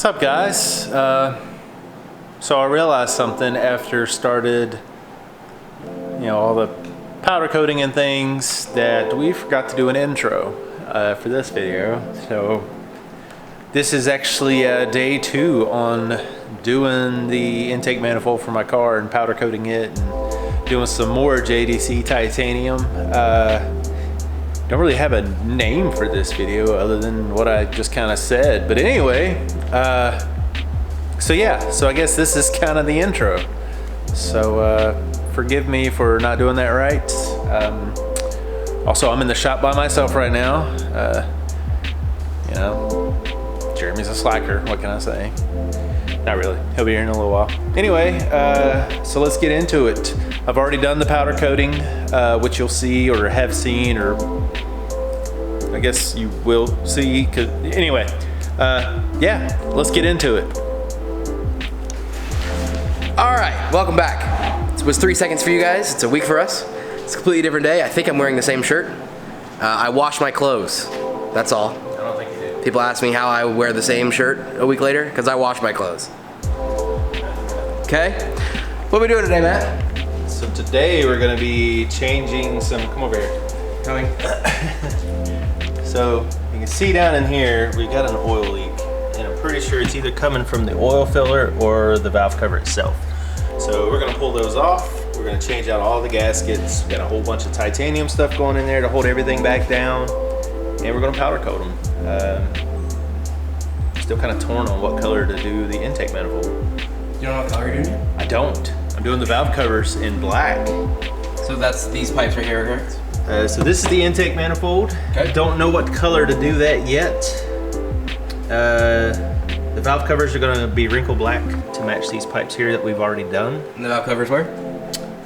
up, guys? So I realized something after started, all the powder coating and things, that we forgot to do an intro for this video. So this is actually day 2 on doing the intake manifold for my car and powder coating it and doing some more JDC titanium. Don't really have a name for this video other than what I just kind of said, but anyway, so I guess this is kind of the intro. So forgive me for not doing that right. Also, I'm in the shop by myself right now. Jeremy's a slacker, what can I say? Not really, he'll be here in a little while. Anyway, so let's get into it. I've already done the powder coating, which you'll see or have seen, or I guess you will see, anyway, yeah, let's get into it. All right, welcome back. It was 3 seconds for you guys. It's a week for us. It's a completely different day. I think I'm wearing the same shirt. I washed my clothes, that's all. I don't think you did. People ask me how I wear the same shirt a week later, because I washed my clothes. Okay, what are we doing today, Matt? So today we're gonna be changing some, come over here. Coming. So you can see down in here, we've got an oil leak, and I'm pretty sure it's either coming from the oil filler or the valve cover itself. So we're gonna pull those off. We're gonna change out all the gaskets. Got a whole bunch of titanium stuff going in there to hold everything back down, and we're gonna powder coat them. Still kind of torn on what color to do the intake manifold. You don't know what color you're doing? I don't. I'm doing the valve covers in black. So that's these pipes right here, correct? So this is the intake manifold. Okay. Don't know what color to do that yet. The valve covers are going to be wrinkle black to match these pipes here that we've already done. And the valve covers where?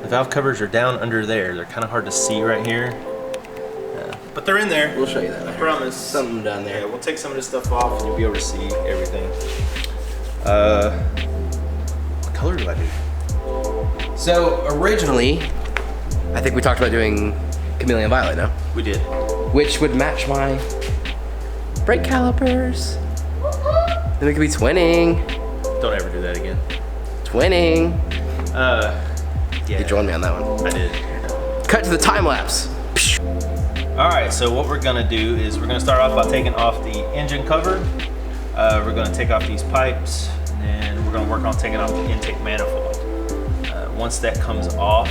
The valve covers are down under there. They're kind of hard to see right here. But they're in there. We'll show you that. I promise. Something down there. Yeah, we'll take some of this stuff off and you'll be able to see everything. What color do I do? So originally, I think we talked about doing chameleon violet, no? We did. Which would match my brake calipers. Then we could be twinning. Don't ever do that again. Twinning. Yeah. You joined me on that one. I did. Cut to the time lapse. Alright, so what we're gonna do is we're gonna start off by taking off the engine cover. We're gonna take off these pipes, and then we're gonna work on taking off the intake manifold. Once that comes off,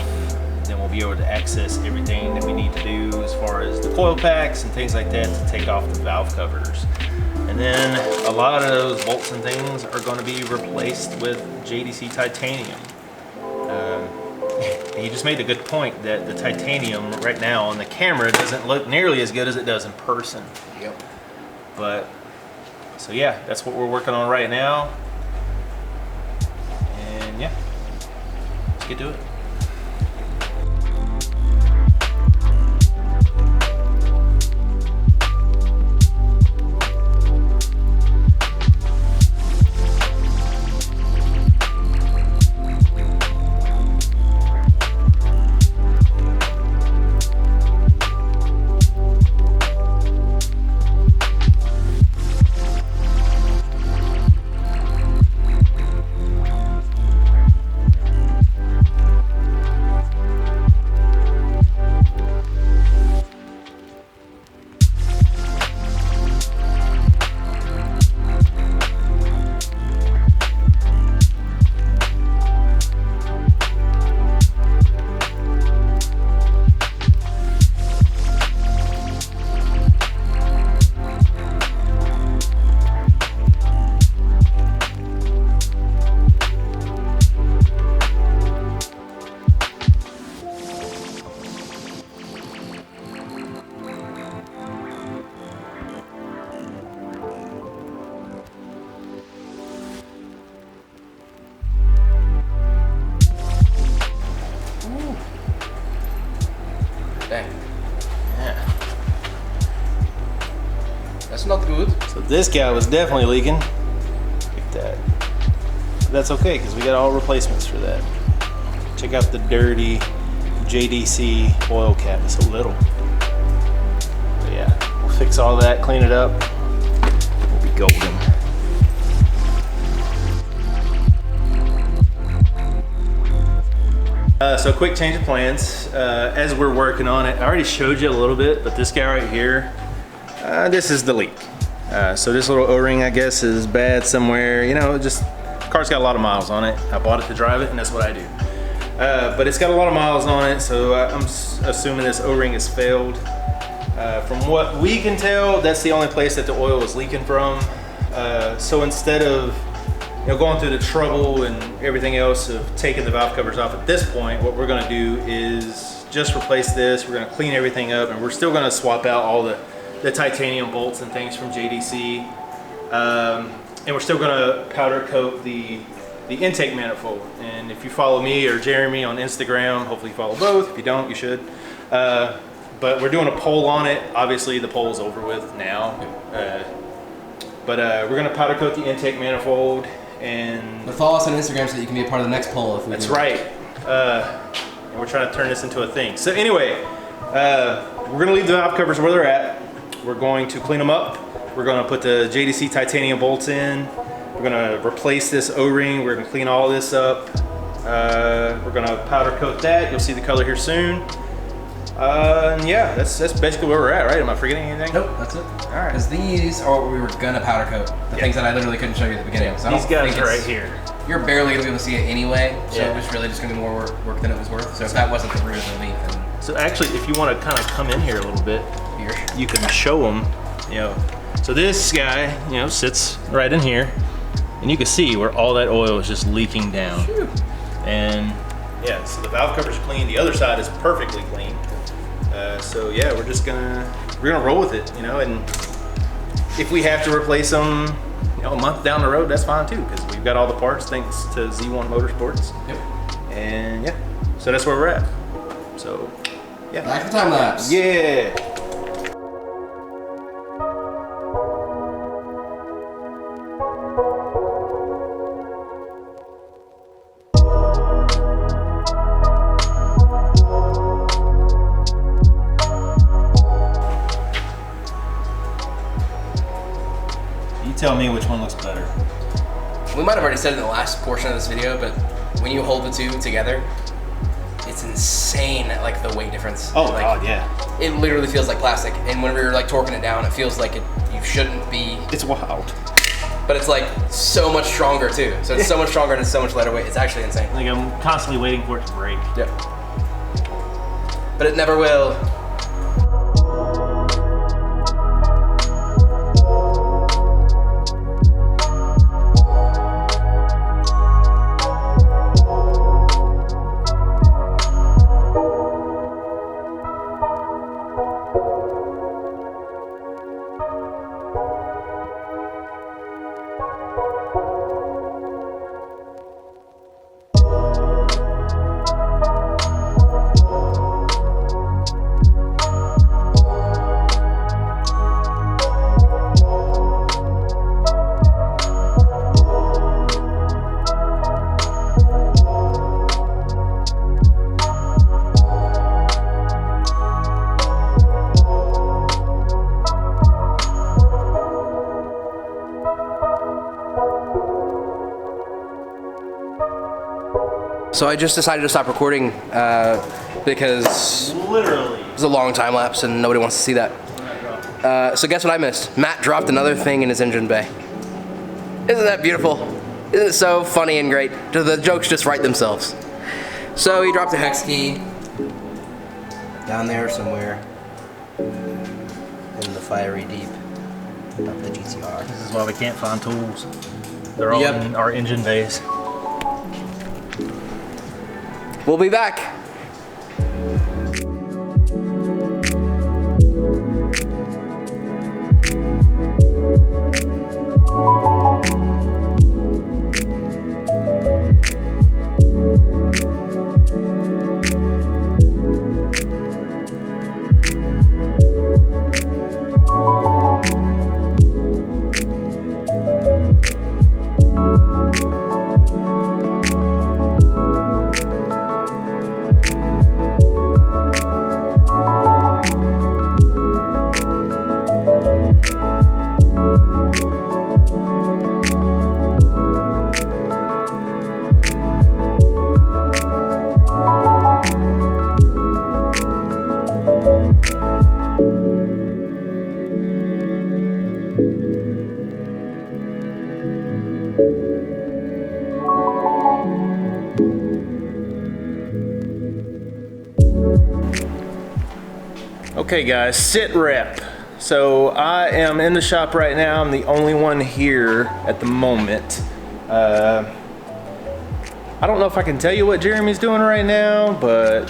then we'll be able to access everything that we need to do as far as the coil packs and things like that to take off the valve covers. And then a lot of those bolts and things are going to be replaced with JDC titanium. And you just made a good point that the titanium right now on the camera doesn't look nearly as good as it does in person. Yep. But, so yeah, that's what we're working on right now. And yeah, let's get to it. Dang. Yeah. That's not good. So this guy was definitely leaking. Look at that. But that's okay, because we got all replacements for that. Check out the dirty JDC oil cap. It's so little. But yeah, we'll fix all that, clean it up. We'll be golden. So quick change of plans. As we're working on it, I already showed you a little bit, but this guy right here, this is the leak. So this little O-ring, I guess, is bad somewhere. You know, just car's got a lot of miles on it. I bought it to drive it, and that's what I do. But it's got a lot of miles on it, so I'm assuming this O-ring has failed. From what we can tell, that's the only place that the oil is leaking from. So instead of going through the trouble and everything else of taking the valve covers off at this point, what we're going to do is just replace this. We're going to clean everything up, and we're still going to swap out all the titanium bolts and things from JDC. And we're still going to powder coat the intake manifold. And if you follow me or Jeremy on Instagram, hopefully you follow both. If you don't, you should. But we're doing a poll on it. Obviously the poll's over with now. But we're going to powder coat the intake manifold. And follow us on Instagram so that you can be a part of the next poll. If we that's right. And we're trying to turn this into a thing. So anyway, we're going to leave the valve covers where they're at. We're going to clean them up. We're going to put the JDC titanium bolts in. We're going to replace this O-ring. We're going to clean all this up. We're going to powder coat that. You'll see the color here soon. And yeah, that's basically where we're at, right? Am I forgetting anything? Nope, that's it. All right. Because these are what we were gonna powder coat. The things that I literally couldn't show you at the beginning. So These guys are right here. You're barely gonna be able to see it anyway. So Yeah. it was really just gonna be more work than it was worth. So if that wasn't the root of the leak, then So actually, if you want to kind of come in here a little bit, here. you can show them, So this guy, sits right in here, and you can see where all that oil is just leaking down. Phew. And yeah, so the valve cover's clean. The other side is perfectly clean. So yeah, we're gonna roll with it, and if we have to replace them, a month down the road, that's fine too, because we've got all the parts thanks to Z1 Motorsports. Yep. And yeah, so that's where we're at. So yeah. Back to time lapse. Yeah. Tell me which one looks better. We might have already said it in the last portion of this video, but when you hold the two together, it's insane, like the weight difference. Oh like, God, yeah. It literally feels like plastic, and when we were like torquing it down, it feels like you shouldn't be. It's wild. But it's like so much stronger too. So it's so much stronger and it's so much lighter weight. It's actually insane. Like I'm constantly waiting for it to break. Yep. But it never will. So I just decided to stop recording because Literally. it was a long time lapse and nobody wants to see that. So guess what I missed? Matt dropped another thing in his engine bay. Isn't that beautiful? Isn't it so funny and great? The jokes just write themselves. So he dropped a hex key down there somewhere in the fiery deep of the GTR. This is why we can't find tools. They're all Yep. in our engine bays. We'll be back. Okay guys, sit rep. So I am in the shop right now. I'm the only one here at the moment. I don't know if I can tell you what Jeremy's doing right now, but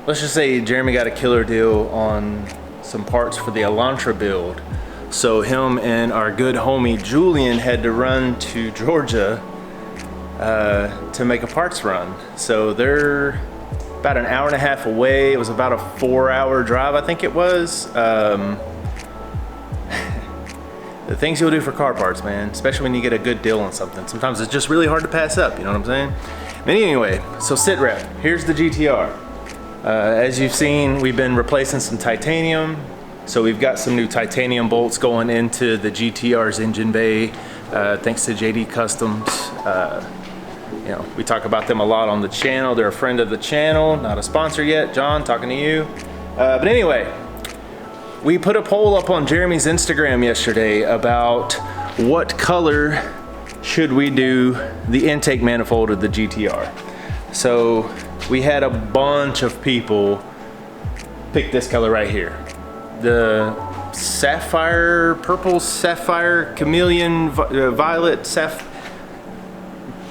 let's just say Jeremy got a killer deal on some parts for the Elantra build. So him and our good homie Julian had to run to Georgia to make a parts run. So they're about an hour and a half away. It was about a 4-hour drive, I think it was. The things you'll do for car parts, man, especially when you get a good deal on something. Sometimes it's just really hard to pass up, you know what I'm saying? But anyway, so sit rep. Here's the GTR. As you've seen, we've been replacing some titanium. So we've got some new titanium bolts going into the GTR's engine bay, thanks to JDCustoms. You know, we talk about them a lot on the channel. They're a friend of the channel, not a sponsor yet. John, talking to you. But anyway, we put a poll up on Jeremy's Instagram yesterday about what color should we do the intake manifold of the GTR. So we had a bunch of people pick this color right here. The sapphire, purple sapphire, chameleon, violet,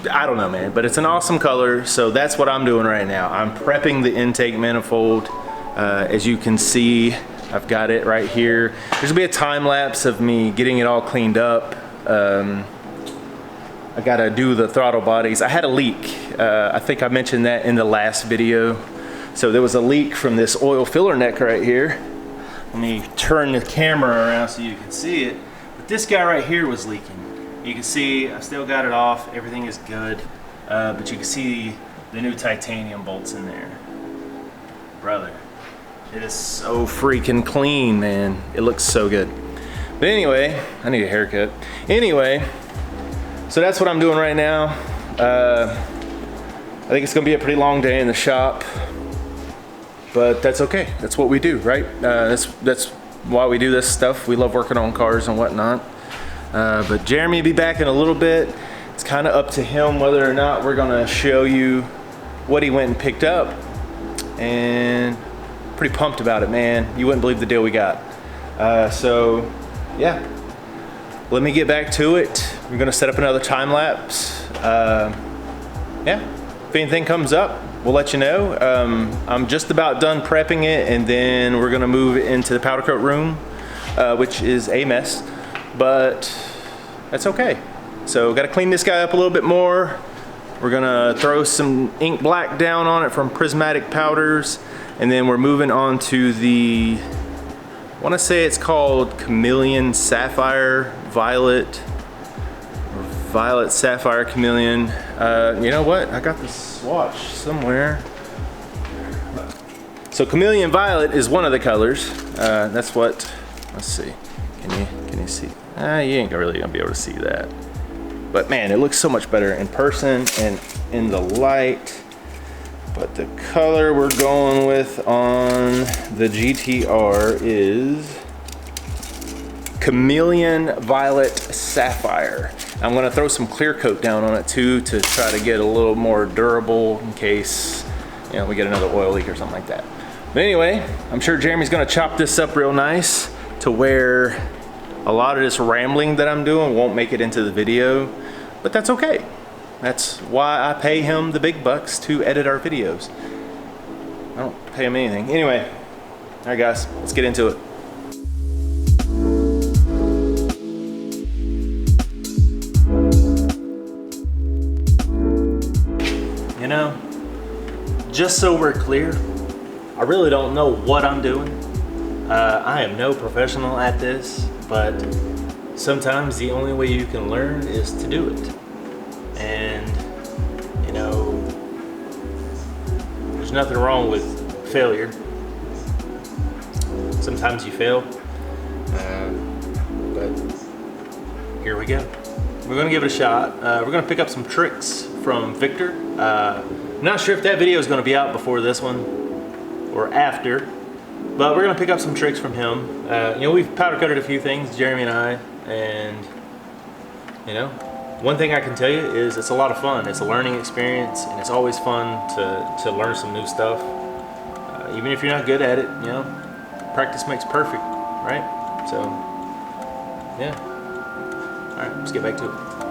I don't know, man, but it's an awesome color. So that's what I'm doing right now. I'm prepping the intake manifold. As you can see, I've got it right here. There's gonna be a time lapse of me getting it all cleaned up. I gotta do the throttle bodies. I had a leak. I think I mentioned that in the last video. So there was a leak from this oil filler neck right here. Let me turn the camera around so you can see it. But this guy right here was leaking. You can see I still got it off, everything is good, but you can see the new titanium bolts in there. Brother, it is so freaking clean, man. It looks so good. But anyway, I need a haircut. Anyway, so that's what I'm doing right now. I think it's gonna be a pretty long day in the shop, but that's okay. That's what we do, right? That's why we do this stuff. We love working on cars and whatnot. But Jeremy will be back in a little bit. It's kind of up to him whether or not we're gonna show you what he went and picked up. And pretty pumped about it, man. You wouldn't believe the deal we got. So yeah, let me get back to it. We're gonna set up another time lapse. Yeah, if anything comes up, we'll let you know. I'm just about done prepping it, and then we're gonna move it into the powder coat room, which is a mess. But that's okay. So got to clean this guy up a little bit more. We're gonna throw some ink black down on it from Prismatic Powders, and then we're moving on to the, I want to say it's called Chameleon Sapphire Violet, or Violet Sapphire Chameleon. You know what? I got the swatch somewhere. So Chameleon Violet is one of the colors. That's what. Let's see. Can you see? You ain't really gonna be able to see that. But man, it looks so much better in person and in the light. But the color we're going with on the GTR is Chameleon Violet Sapphire. I'm gonna throw some clear coat down on it too to try to get a little more durable in case, you know, we get another oil leak or something like that. But anyway, I'm sure Jeremy's gonna chop this up real nice to where a lot of this rambling that I'm doing won't make it into the video, but that's okay. That's why I pay him the big bucks to edit our videos. I don't pay him anything. Anyway, all right guys, let's get into it. You know, just so we're clear, I really don't know what I'm doing. I am no professional at this, but sometimes the only way you can learn is to do it. And, you know, there's nothing wrong with failure. Sometimes you fail, but here we go. We're gonna give it a shot. We're gonna pick up some tricks from Victor. I'm not sure if that video is gonna be out before this one or after. But we're gonna pick up some tricks from him. You know, we've powder coated a few things, Jeremy and I, and you know, one thing I can tell you is it's a lot of fun. It's a learning experience, and it's always fun to learn some new stuff. Even if you're not good at it, you know, practice makes perfect, right? So, yeah. All right, let's get back to it.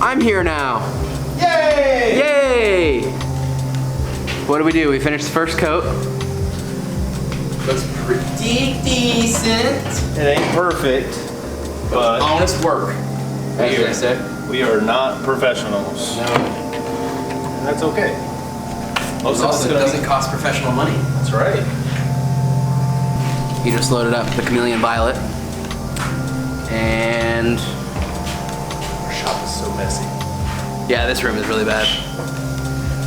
I'm here now. Yay! Yay! What do? We finished the first coat. Looks pretty decent. It ain't perfect, but Honest work, as they say. we are not professionals. No. And that's okay. Most It of it's also gonna doesn't cost professional money. That's right. You just loaded up the Chameleon Violet. And Our shop is so messy. yeah, this room is really bad.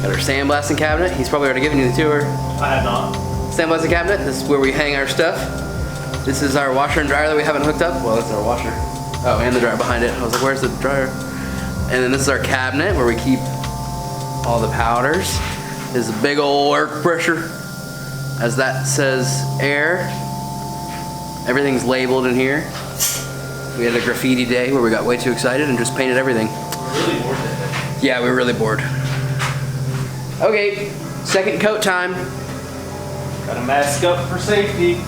Got our sandblasting cabinet. He's probably already given you the tour. I have not. Sandblasting cabinet, this is where we hang our stuff. This is our washer and dryer that we haven't hooked up. Well, that's our washer. Oh, and the dryer behind it. I was like, where's the dryer? And then this is our cabinet where we keep all the powders. This is a big old air pressure. As that says air. Everything's labeled in here. We had a graffiti day where we got way too excited and just painted everything. Really bored that day. Yeah, we were really bored. Okay, second coat time. Gotta mask up for safety.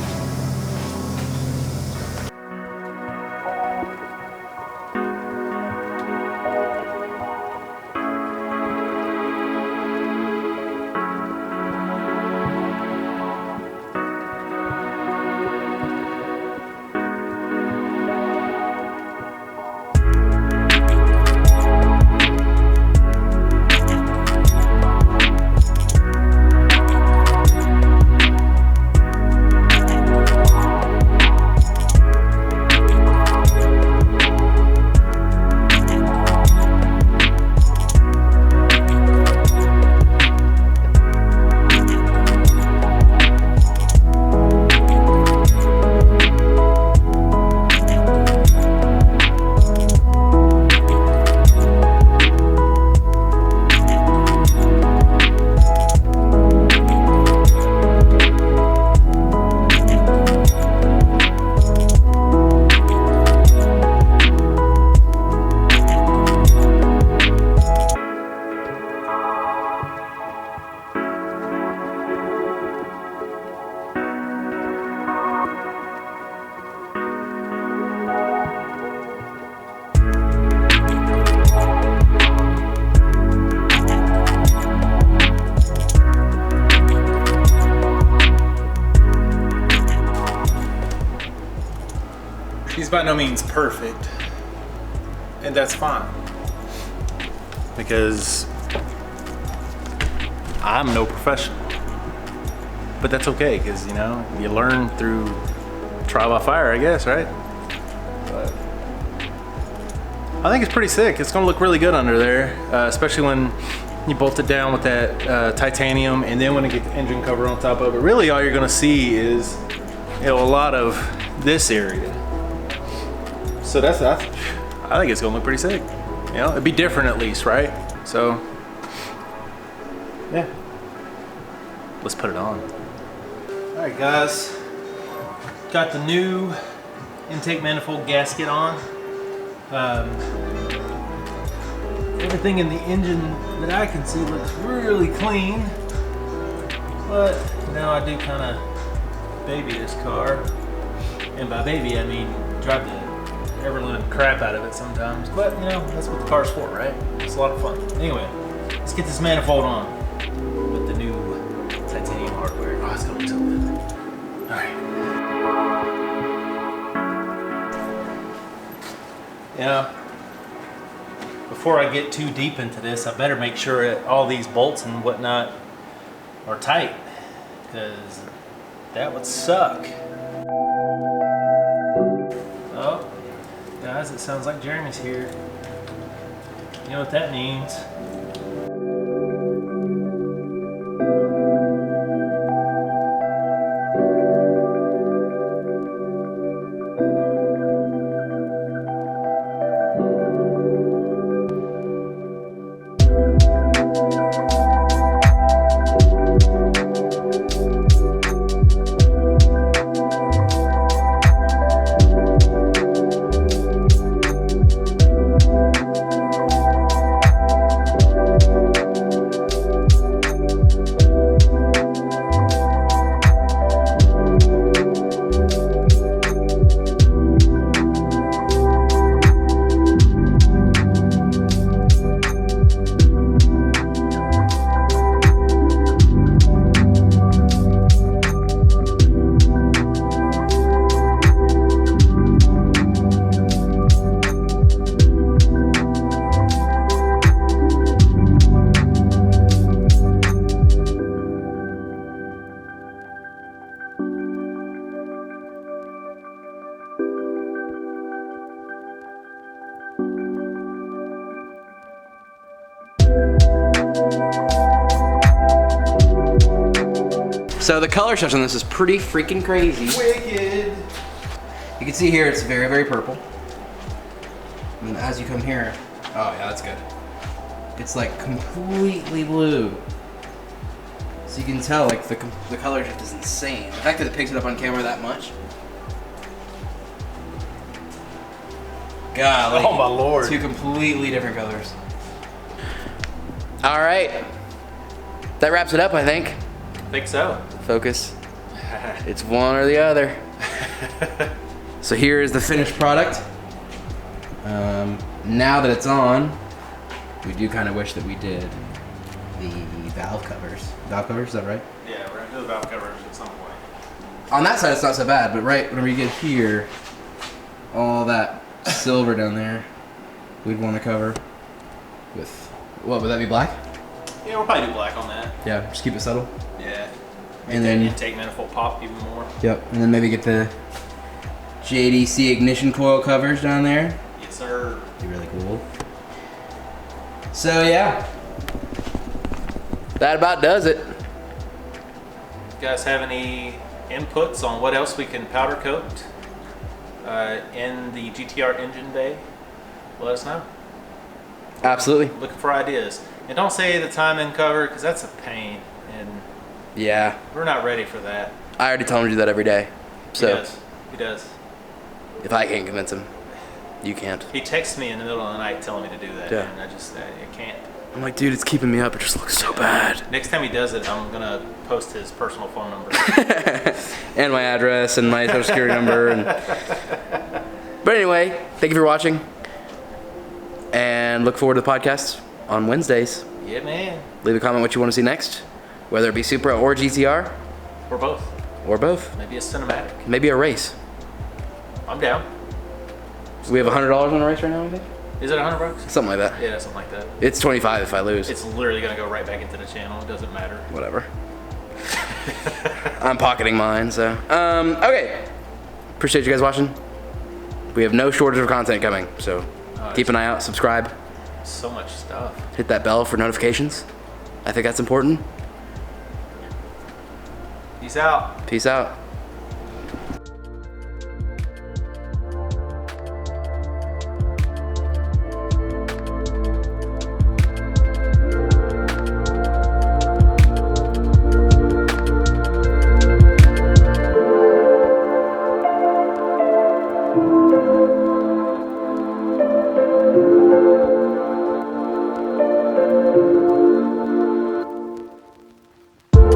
He's by no means perfect, and that's fine, because I'm no professional. But that's okay, because you know, you learn through trial by fire, I guess, right? But I think it's pretty sick. It's gonna look really good under there, especially when you bolt it down with that titanium, and then when you get the engine cover on top of it. Really, all you're gonna see is, you know, a lot of this area. So I think it's gonna look pretty sick. You know, it'd be different at least, right? So, yeah. Let's put it on. All right, guys. Got the new intake manifold gasket on. Everything in the engine that I can see looks really clean, but now I do kind of baby this car, and by baby I mean drive the ever-living crap out of it sometimes, but you know, that's what the car's for, right? It's a lot of fun. Anyway, let's get this manifold on with the new titanium hardware. Oh, it's gonna look so good. All right. Yeah. Before I get too deep into this, I better make sure that all these bolts and whatnot are tight, because that would suck. Oh, guys, it sounds like Jeremy's here. You know what that means. So the color switch on this is pretty freaking crazy. Wicked. You can see here it's very, very purple. And as you come here, oh yeah, that's good. It's like completely blue. So you can tell like the color shift is insane. The fact that it picks it up on camera that much. Golly. Oh my lord. Two completely different colors. All right. That wraps it up, I think. I think so. Focus. It's one or the other. So here is the finished product. Now that it's on, we do kind of wish that we did the valve covers. Valve covers, is that right? Yeah, we're gonna do the valve covers at some point. On that side, it's not so bad, but right whenever you get here, all that silver down there, we'd want to cover with, what, would that be black? Yeah, we'll probably do black on that. Yeah, just keep it subtle. Yeah. And then intake manifold pop even more. Yep, and then maybe get the JDC ignition coil covers down there. Yes, sir. Be really cool. So yeah, that about does it. You guys have any inputs on what else we can powder coat in the GTR engine bay? Let us know. Absolutely. Looking for ideas. And don't say the timing cover, because that's a pain. And Yeah. we're not ready for that. I already tell him to do that every day. So He does. He does. if I can't convince him, you can't. He texts me in the middle of the night telling me to do that. Yeah. And I can't. I'm like, dude, it's keeping me up. It just looks so bad. Next time he does it, I'm going to post his personal phone number. And my address and my social security number. And... But anyway, thank you for watching. And look forward to the podcast on Wednesdays. Yeah, man. Leave a comment what you want to see next, whether it be Supra or GTR. Or both. Or both. Maybe a cinematic. Maybe a race. I'm down. We have $100 on a race right now, I think? Is it $100? Something like that. Yeah, something like that. It's 25 if I lose. It's literally gonna go right back into the channel. It doesn't matter. Whatever. I'm pocketing mine, so. Okay. Appreciate you guys watching. We have no shortage of content coming, so keep an eye out, subscribe, So much stuff. hit that bell for notifications. I think that's important. Peace out. Peace out.